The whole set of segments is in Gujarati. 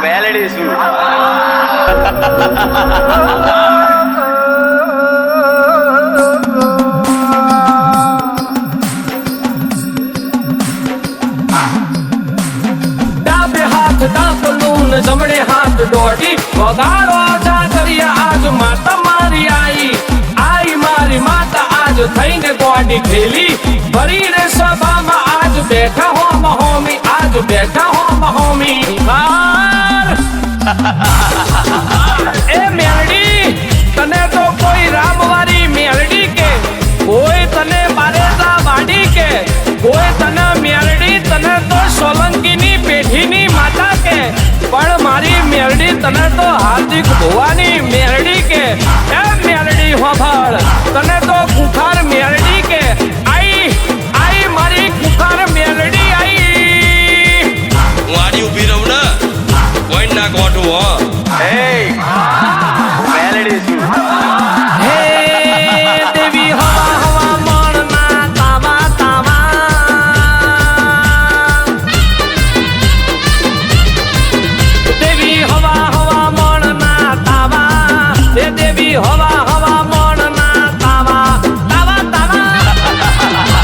વેલડી છું. ડાબે હાથ ડાકલું ને જમણે હાથ દોઢી વગાડો જાગરિયા આજ માતા મારી આઈ મારી માતા આજ થઈને ગોડી ખેલી ભરી રે સભામાં આજ બેઠા હો મહોમી આજ બેઠા હો મહોમી એ મેલડી તને તો કોઈ રામવારી મેલડી કે કોઈ તને બારેજા વાડી કે કોઈ તને મેલડી તને તો સોલંકીની પેઢીની માતા કે પણ મારી મેલડી તને તો હાર્દિક ભુવાની મેલડી કે એ મેલડી હોભળ તને તો કુખાર મેલડી કે આઈ મારી કુખાર મેલડી આઈ વાડી ઉભી રહું ને કોઈ ના કોઠું હો એ વેલડી છું. હે દેવી હવા હવા મણના તાવા તાવા દેવી હવા હવા મણના તાવા હે દેવી હવા હવા મણના તાવા તાવા તાવા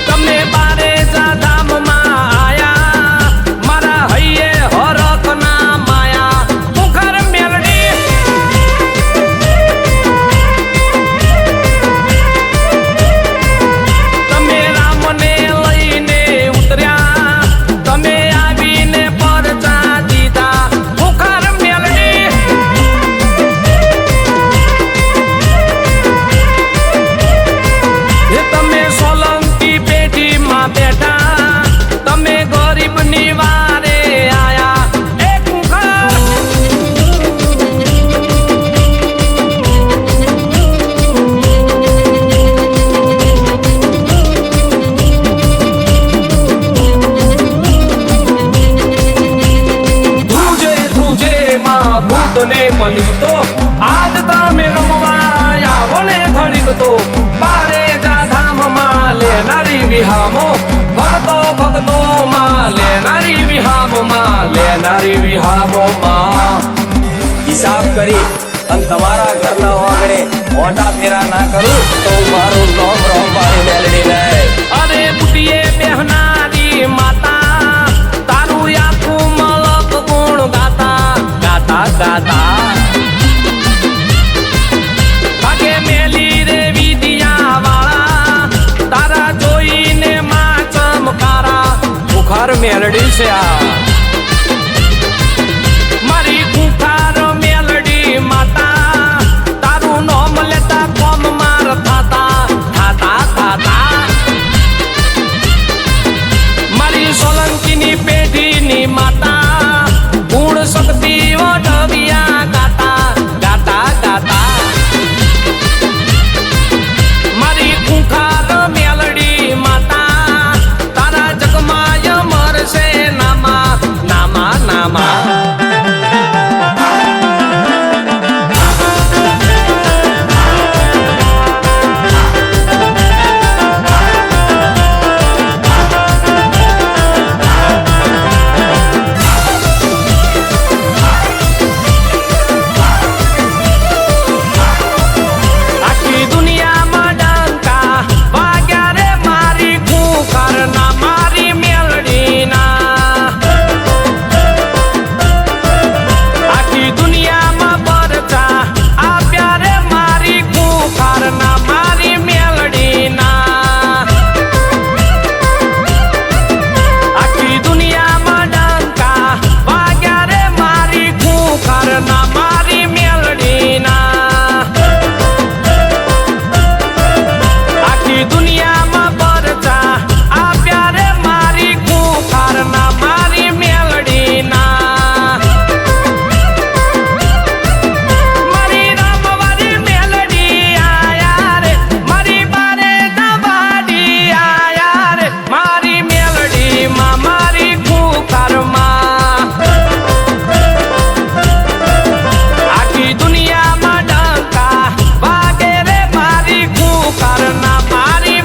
તમે બારે જા ધામમાં આયા મારા હૈયે હરખના માયા મુખર મેલડી તમે રામને લઈને ઉતર્યા તમે આવીને પરચા દીધા મુખર મેલડી એ તમે સોલંકી પેઢીમાં બેઠા તમે ગરીબની વારે આયા એક મુખર તુજે માં ભૂતને પલીતો આજ તમે રમવા આવો ને ઘડીક તો બારે જા ધામમાં લેનારી વિહામો ભક્તો માં લેનારી વિહામો માં હિસાબ કરી અને તમારા ઘરના આંગણે મોટા ફેરા ના કરું તો મારું નામ રમવાળી મેલડી નહીં. અરે બુટીએ બેહનારી માતા તારું આખું મલક ગુણ ગાતા ગાતા ગાતા ભાગે મેલી રે વિદ્યા વાળા તારા જોઈને માં ચમકારા મુખાર મેલડી છે આ મારી કુખાર મેલડી માતા તારું નામ લેતા કોમ માર થાતા થાતા થાતા મારી સોલંકીની પેઢીની માતા ગુણ શક્તિ વઢવિયા ગાતા ગાતા ગાતા મારી કુખાર મેલડી માતા તારા જગમાય મરશે નામા નામા નામા આખી દુનિયામાં ડંકા વાગ્યા રે મારી કુખારના મારી મેલડીના આખી દુનિયામાં પરચા આપ્યા રે મારી કુખારના મારી મેલડીના આખી દુનિયામાં ડંકા વાગ્યા રે મારી કુખારના મારી મેલડીના આખી દુનિયામાં પરચા આપ્યા રે મારી કુખારના મારી મેલડીના મારી રામવારી મેલડી આયા રે મારી બારે દબાડી આયા રે મારી મેલડીમાં મારી કુખારમાં આખી દુનિયામાં ડંકા વાગે રે મારી કુખારના મારી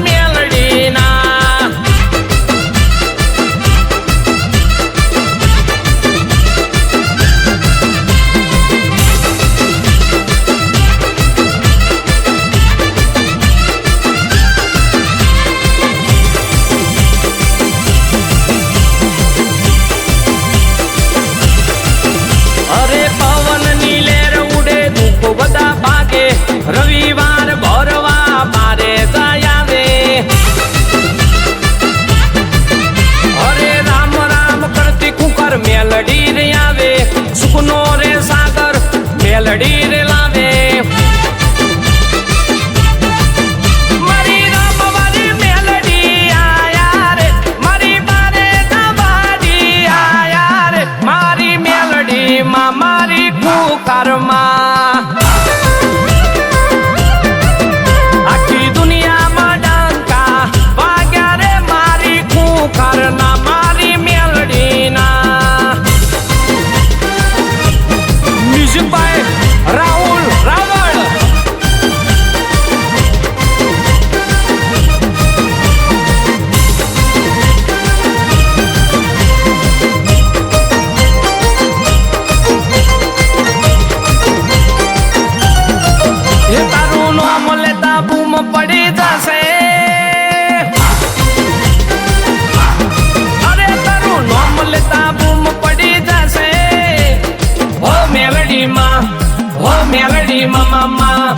મેલડી મમ્મા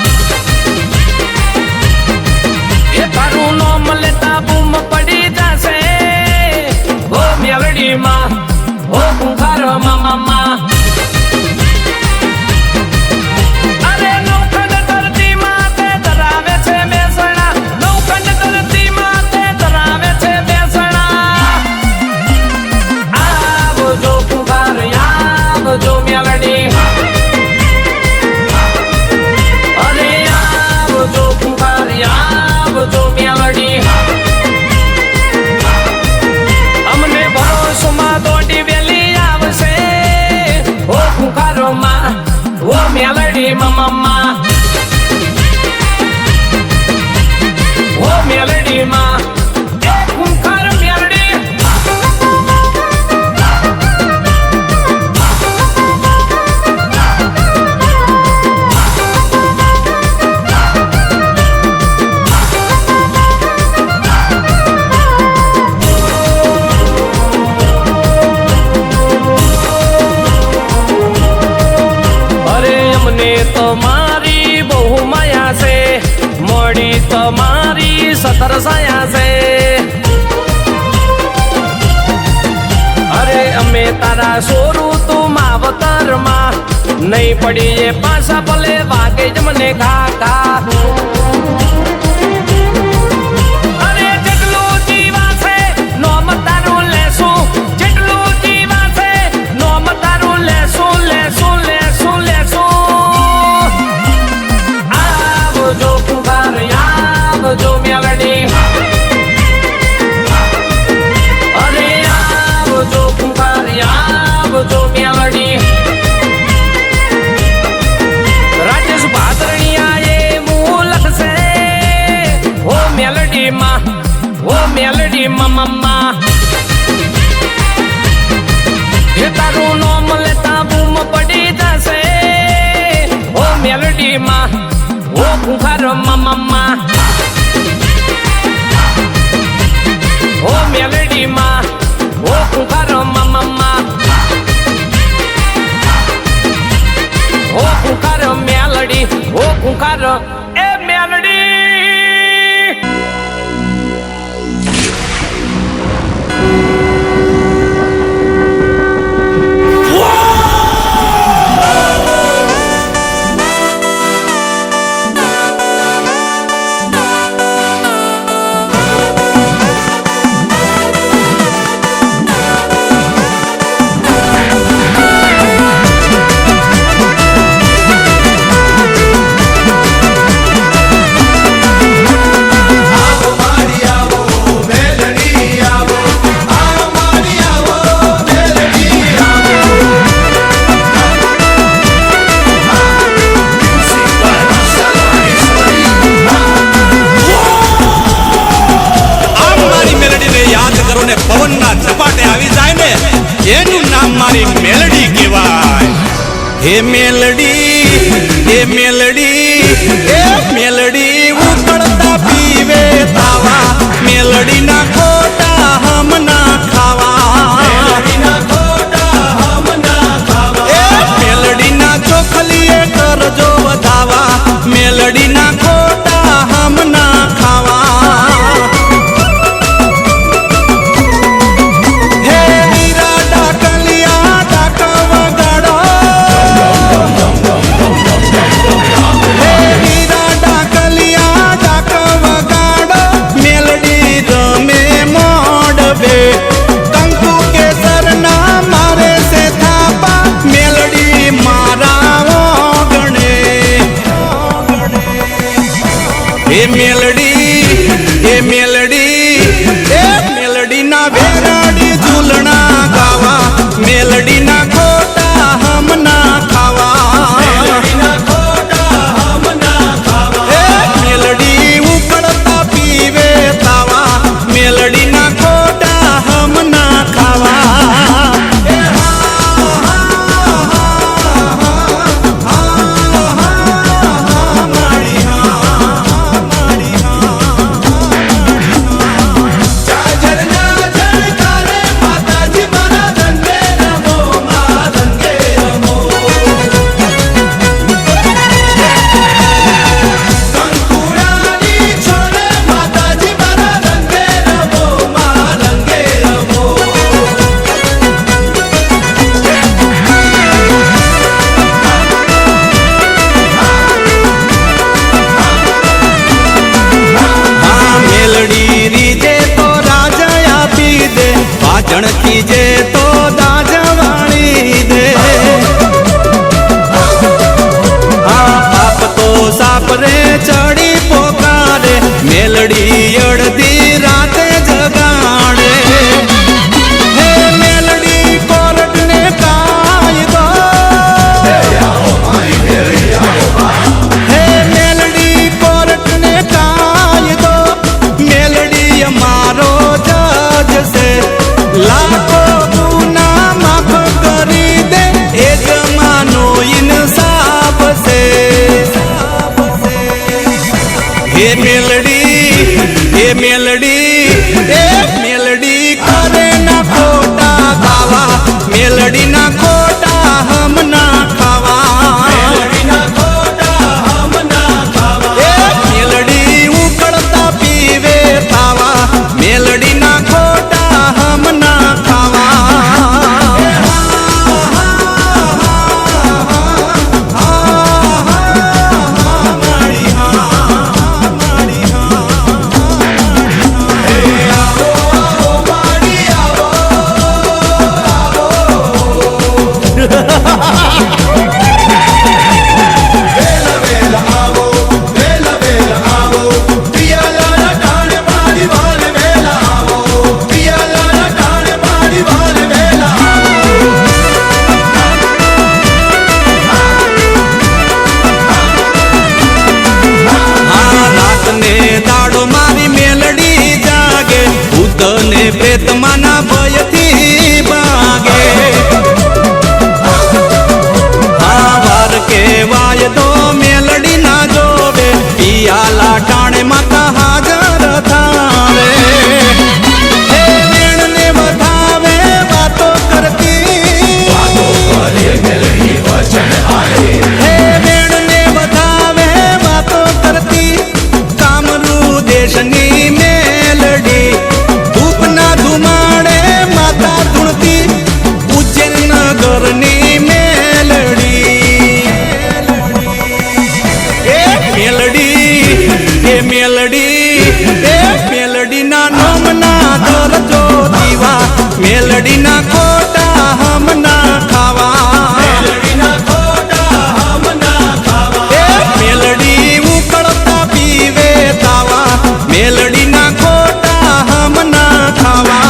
એ તારું નામ લેતા બૂમ પડી જશે ઓ મેલડી માં ઓ કુંભાર મમ્મા અરે નવખંડ ધરતી માં તે ધરાવે છે બેસણા નવખંડ ધરતી માં તે ધરાવે છે બેસણા આવજો કુંભાર આવજો મેલડી અરે આવજો કુંભાર આવજો મેલડી અમને ભરોસમાં દોડી વેલી આવશે ઓ કુંભારો માં ઓ મેલડી મમ્મા ઓ મેલડી માં એ કુંભાર મેલડી અરે અમને તમારી બહુ માયા છે મોડી તમારી સતર સાયા છે અરે અમે તારા સોરું તું માવતરમાં નહીં પડીએ પાછા ભલે વાગે જ મને કાકા અરે જેટલું જીવા છે નોમ તારું લેશું જેટલું જીવા છે નોમ તારું લેશું લેશું લેશું લેશું આવજો કુંભાર આવજો મેલડી અરે આવજો કુંભાર આવજો મેલડી રાજેશ ભાદરણિયા એ મૂલક છે ઓ મેલડી માં ઓ મેલડી મમ્મા એ તારું નામ લેતા બૂમ પડી જશે ઓ મેલડી માં ઓ કુંભાર મમ્મા ઓ મેલડી માં ઓ કુંભાર મમ્મા ઓ કુંભાર મેલડી ઓ કુંભાર એ મેલડી પવનના ઝપાટે આવી જાય ને એનું નામ મારી મેલડી કહેવાય હે મેલડી એ મેલડી ઉકળતા પીવે તાવા મેલડીના ખોટા હમના ખાવા મેલડીના ચોખલીએ કરજો વધાવા મેલડીના ખોટા હમના ખાવા મેલડીના વેરાડી ઝૂલણા ગાવા મેલડીના ખોટા હમના ખાવા મેલડી ઉકળતા પીવે તાવા મેલડીના ખોટા હમના ખાવા દેશની મેલડી ધૂપના ધુમાડે માતા ધૂણતી ઉજ્જૈન નગરની મેલડી એ મેલડીના નામના દરજો દીવા મેલડીના ખોટા હમના ખાવા મેલડી ઉકળતા પીવે તાવા મેલડીના ખોટા હમના ખાવા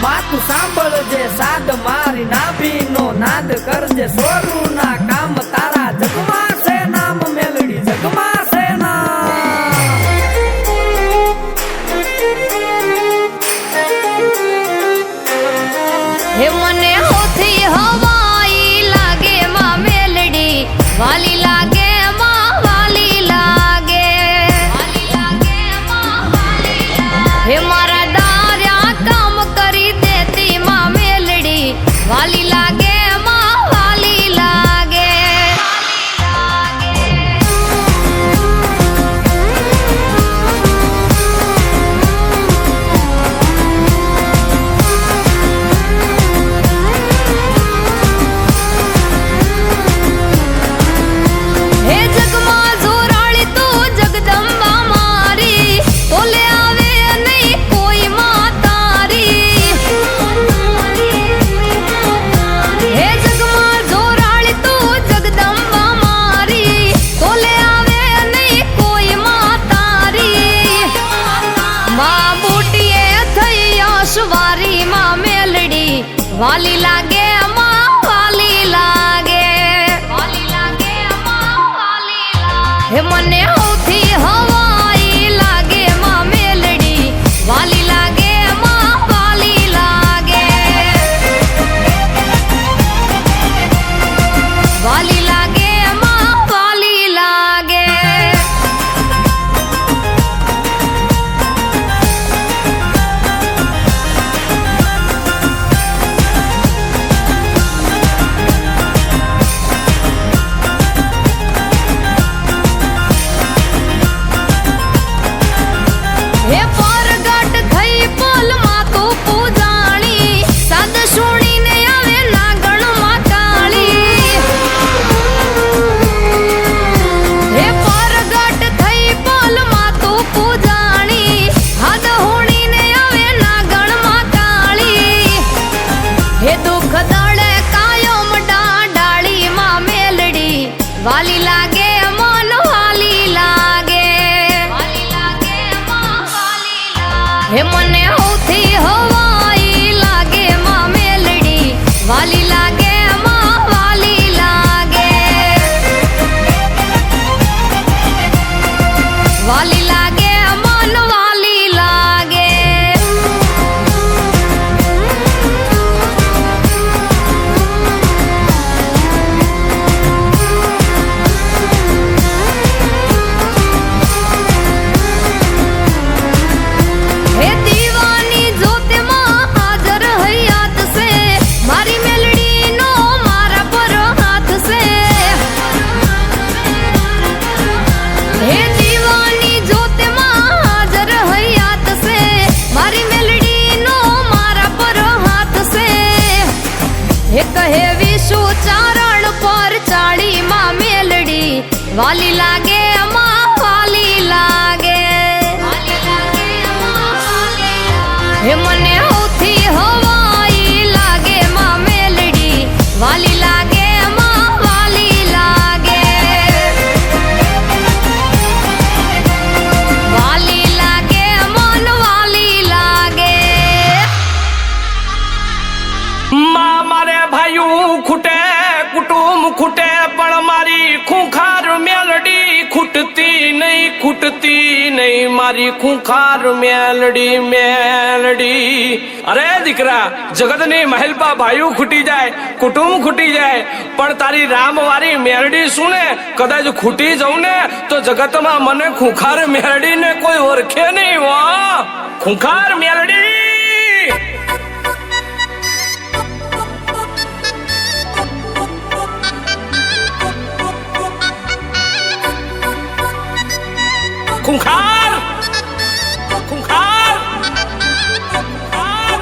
માતું સાંભળજે સાદ મારી નાભીનો નાદ કરજે સોરું ના કામ તારા જગમાં છે નામ મેલડી જગમાં છે હે મને હોથી હવાઈ લાગે માં મેલડી વાલી લાગે માં વાલી લાગે હે મારા દાર્યા કામ કરી દેતી માં મેલડી વાલી લાગે માં વાલી લાગે હે જગમાં જોરાળી તું જગદંબા મારી તોલે આવે નહીં કોઈ માં તારી હે જગમાં જોરાળી તું જગદંબા મારી તોલે આવે નહીં કોઈ માં તારી માં બુટીએ થઈ અશવારી માં મેલડી વાલી લાગે માં વાલી લાગે હે મને હોથી હવાઈ લાગે માં મેલડી વાલી લાગે માં વાલી લાગે વાલી લાગે માં વાલી લાગે હે પરગટ થઈ પોલમાં તું પૂજાણી સાદ સુણીને આવે નાગણમાં કાળી હે પરગટ થઈ પોલમાં તું પૂજાણી હાદ હુણીને આવે નાગણમાં કાળી હે દુઃખ દળે કાયમ ડાળી માં મેલડી વાલી લાગે મન વાલી લાગે હે મને હોથી હવાઈ લાગે માં મેલડી વાલી લાગે માં વાલી લાગે વાલી લાગે મન વાલી લાગે હે દીવાની જોતે માં હાજર હૈયાત છે મારી મેલડીનો મારા પર હાથ છે હે દીવાની જોતે માં હાજર હૈયાત છે મારી મેલડીનો મારા પર હાથ છે હે કહે વિશુ ચારણ પર ચાળી માં મેલડી વાલી લાગે માં વાલી લાગે હે મને હોથી હવાઈ લાગે માં મેલડી વાલી લાગે માં વાલી લાગે વાલી લાગે મન વાલી લાગે માં મારે ભાઈયું ખૂટે કુટુંબ ખૂટે પણ મારી ખૂંખાર મેલડી ખૂટતી નહીં ખૂટતી નહીં મારી ખૂંખાર મેલડી મેલડી. અરે દીકરા, જગતની મહેલપા ભાઈઓ ખૂટી જાય, કુટુંબ ખૂટી જાય, પણ તારી રામવાળી મેલડી શું ને કદાચ ખૂટી જવું ને તો જગતમાં મને ખૂંખાર મેલડીને કોઈ ઓળખે નહીં. વાહ, ખૂંખાર મેલડી. ખૂંખાર ખૂંખાર ખૂંખાર.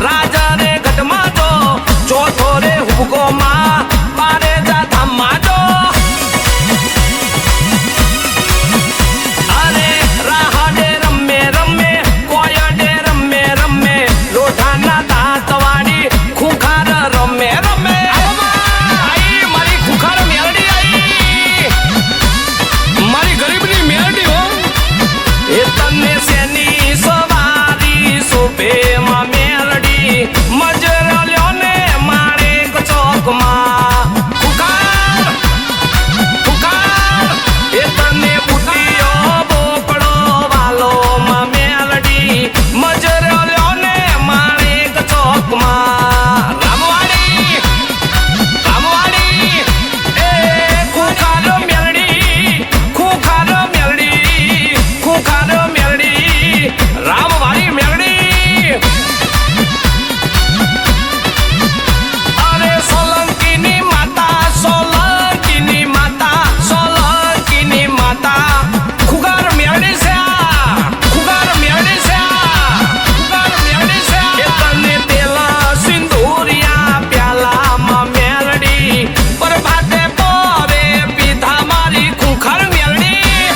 રાજા રે ઘટમાં જો ચોથો રે હુબકો માં બારે જા ધામમાં જો અરે રાહડે રમે રમે કોયડે રમે રમે લોઢાના દાંતવાળી ખુખાર રમે રમે આઈ મારી ખુખાર મેલડી આઈ મારી ગરીબની મેલડી હો એ તને સેની સવારી સોપે માં મેલડી મજરાલ્યો ને મારે ચોકમાં ખુખાર ખુખાર એ તને બુટીયો બોકડો વાલો માં મેલડી મજરાલ્યો ને મારે ચોકમાં રામવાડી રામવાડી એ ખુખાર મેલડી ખુખાર મેલડી ખુખાર મેલડી રામવાડી મેલડી અરે સોલંકીની માતા સોલંકીની માતા સોલંકીની માતા ખુગાર મેળડી છે ખુગાર મેળડી છે ખુગાર મેળડી છે એ તને તેલા સિંદૂરિયા પ્યાલામાં મેળડી પ્રભાતે પોરે પીધા મારી ખુખાર મેળડી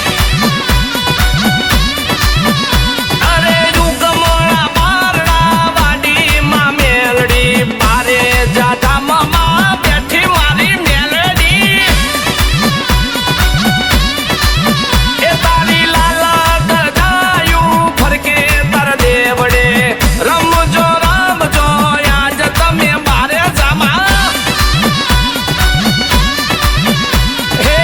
અરે યુગમોળા બારડા વાડીમાં મેલડી બારે જાતા મમા બેઠી મારી મેલડી એ તારી લાલા દરગાયું ફરકે તર દેવડે રમજો રમજો આજ તમે બારે જામા હે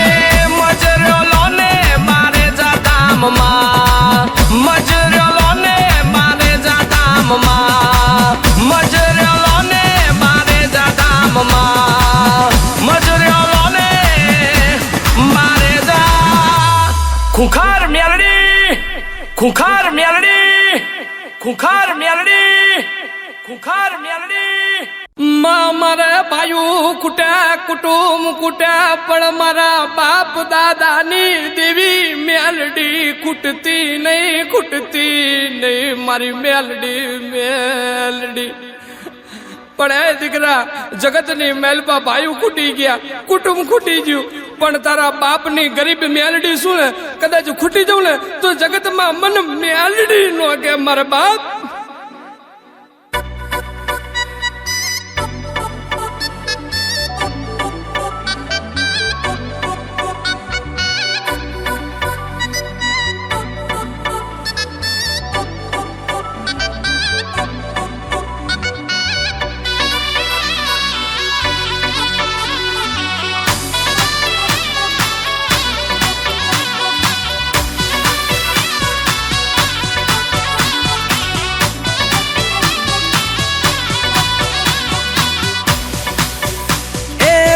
મજરલો ને મારે જાતા મમા મજરલો ને મારે જાતા મમા મજરલો ને મારે જાતા મમા મજરલો ને મારે જા ખુખાર મેલડી ખુખાર મેલડી ખુખાર મેલડી ખુખાર મેલડી મારે ભાઈઓ કુટ્યા કુટુંબ કુટ્યા પણ મારા બાપ દાદાની દેવી મેલડી ખૂટતી નહીં મારી મેલડી મેલડી પણ એ દીકરા જગતની મેલપા ભાઈઓ ખૂટી ગયા કુટુંબ ખૂટી ગયું પણ તારા બાપની ગરીબ મેલડી શું ને કદાચ ખૂટી જવું ને તો જગતમાં મન મેલડી નો કે મારા બાપ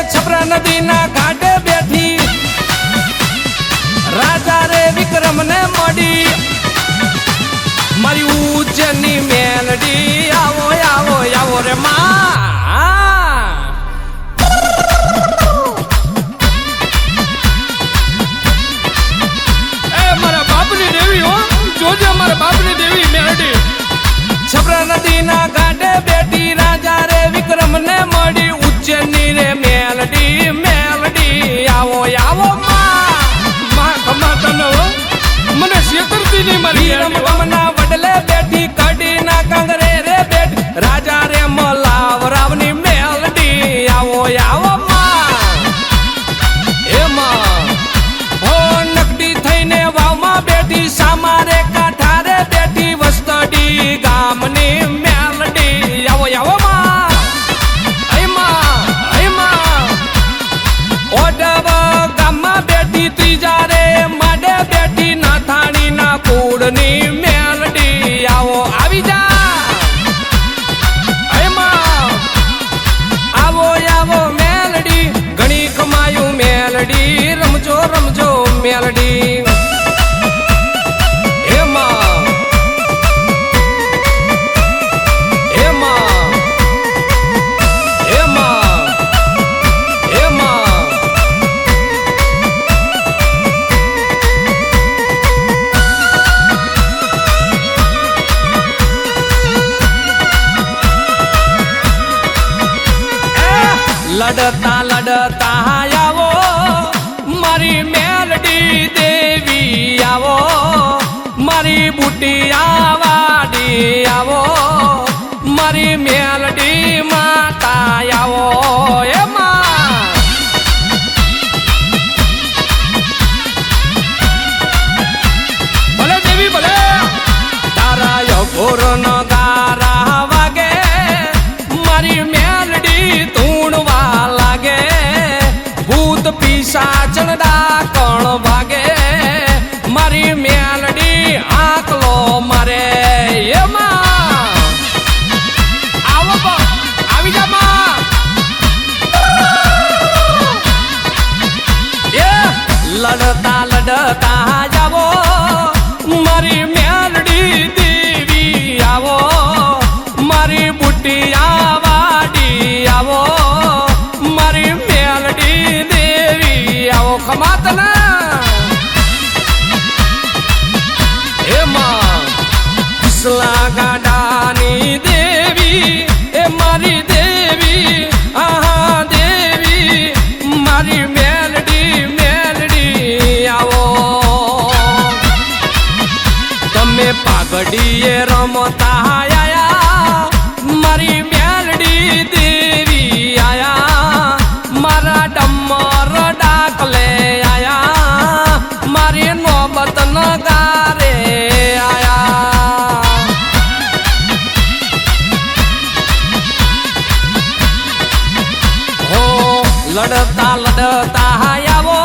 છપરા નદીના ઘાટે બેઠી રાજા રે વિક્રમ ને મળી મારી ઉજ્જૈનની મેલડી આવો આવો આવો રે માં એ મારા બાપની દેવી હો જોજે મારા બાપની દેવી મેલડી છપરા નદીના ઘાટે બેઠી રાજા રે વિક્રમ ને મળી ઉજ્જૈનની રે મેલડી મેલડી આવો આવો માં ખમા તને મને શેતરતી નહીં મારી રમવાના વડલે બેઠી કડી ના કાંગરે રે બેઠ રાજા રે મલાવ રાવની મેલડી આવો આવો માં એ માં હો નકડી થઈને વાવમાં બેઠી સામારે કાંઠારે બેઠી વસ્તડી ગામની મેલડી આવો આવો ત્રીજા રે માડે બેઠી નાથાણી ના કુળની મેલડી આવો આવી જા આવો આવો મેલડી ઘણી કમાયું મેલડી રમજો રમજો મેલડી લડતા લડતા આવો મારી મેલડી દેવી આવો મારી બુટિયા વાડી આવો મારી મેલડી માતા આવો એમાં ભલે દેવી ભલે તારા યગોર નગારા વાગે મારી મેલડી ધૂણવા લાગે ભૂત પિશાચન ડાકણ ભાગે મારી મેલડી આકલો મારે એમાં આવો આવી જા માં એ લડતા લડતા જાવો મારી મેલડી દેવી આવો મારી બુટિયા વાડી આવો મારી મેલડી દેવી આવો ખમાતના ગાડાની દેવી એ મારી દેવી આહા દેવી મારી મેલડી મેલડી આવો તમે પાઘડીએ રમતા આયા મારી મેલડી દેવી આયા મારા ડમર ડાકલે આયા મારી નોબત નગારે આયા લડતા લડતા આવો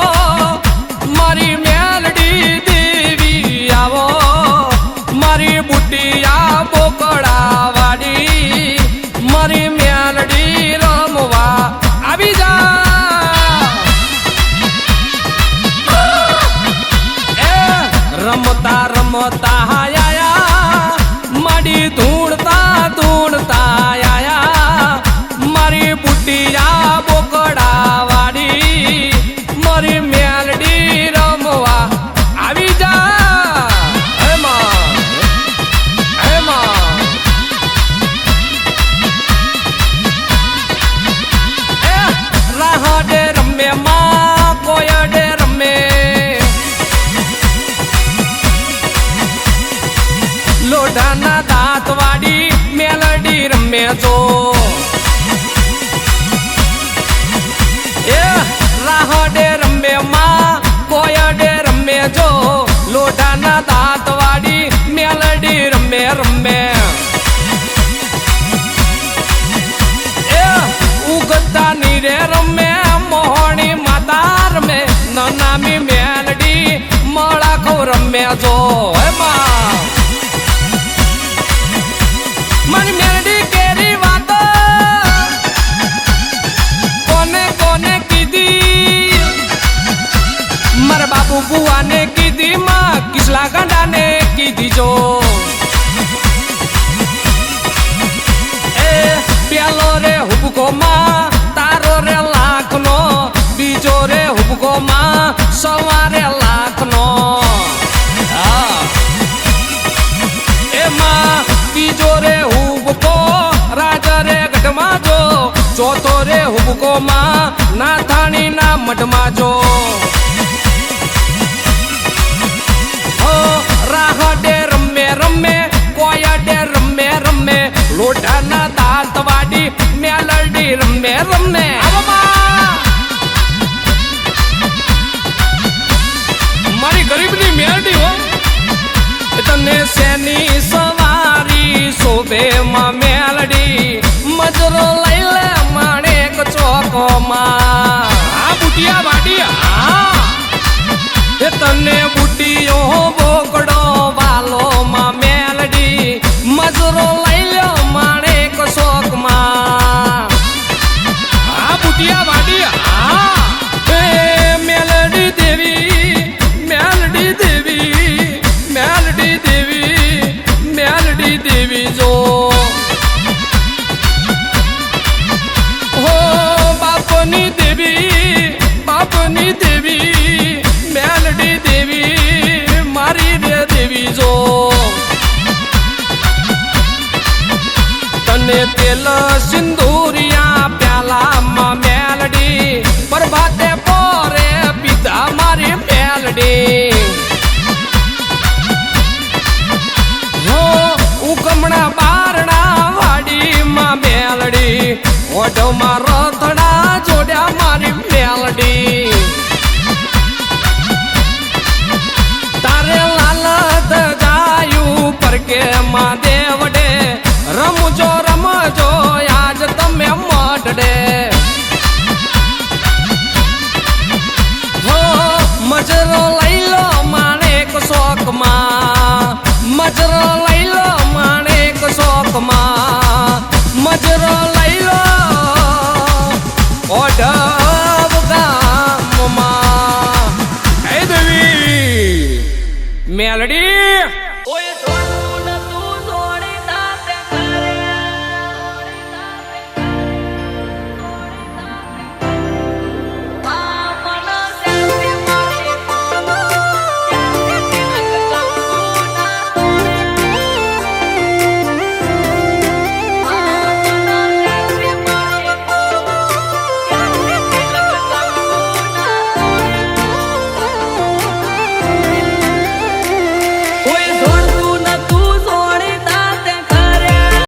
મારી મેલડી દેવી આવો મારી બુટિયા બોકડા વાડી મારી મેલડી રમવા આવી જા એ રમતા રમતા આયા માડી ધૂણતા ધૂણતા આયા મારી બુટિયા બોકડા વાડી મારી મેલડી રમવા આવી જા હેમાં હેમાં એ રાહડે રમે માં કોયડે રમે લોઢાના દાંત વાડી મેલડી રમે જો રાહડે રમે માં કોયડે રમે જો લોઢાના દાંત વાડી મેલડી રમે રમે એ ઉગતા નીરે રમે મોહણી માતા રમે નનામી મેલડી મળાખો રમે જો એમાં મારી મેલડી કેરી વાતો કોને કોને કીધી મારા બાપુ બુઆને કીધી માં કિસલા ગાંડાને કીધી જો એ પ્યાલો રે હુબકો માં તારો રે લાખનો બીજો રે હુબકો માં સવારે લાખનો એમાં બીજો રે હુબકો રાજા રે ગઢમાં જો ચોથો રે હુબકો માં નાથાણી ના મઢમાં જો રાહડે રમે રમે કોયડે રમે રમે લોઢાના દાંત વાડી મેલડી રમે રમે મારી ગરીબની મેલડી હો તને શેની સવારી શોભે માં મેલડી મજરો લઈ લે માણેક ચોકોમાં આ બુટિયા વાડી હા તને બુટિયો બોકડો વાલો માં મેલડી મજરો લઈ લ્યો માણેક શોકમાં આ બુટિયા વાડી હા મેલડી દેવી મેલડી દેવી મેલડી દેવી મેલડી દેવી જો તેલ સિંદૂરિયા પ્યાલામાં મેલડી પ્રભાતે પોરે પીધા મારી મેલડી હો ઉકમણા બારણા વાડીમાં મેલડી ઓઢો મારો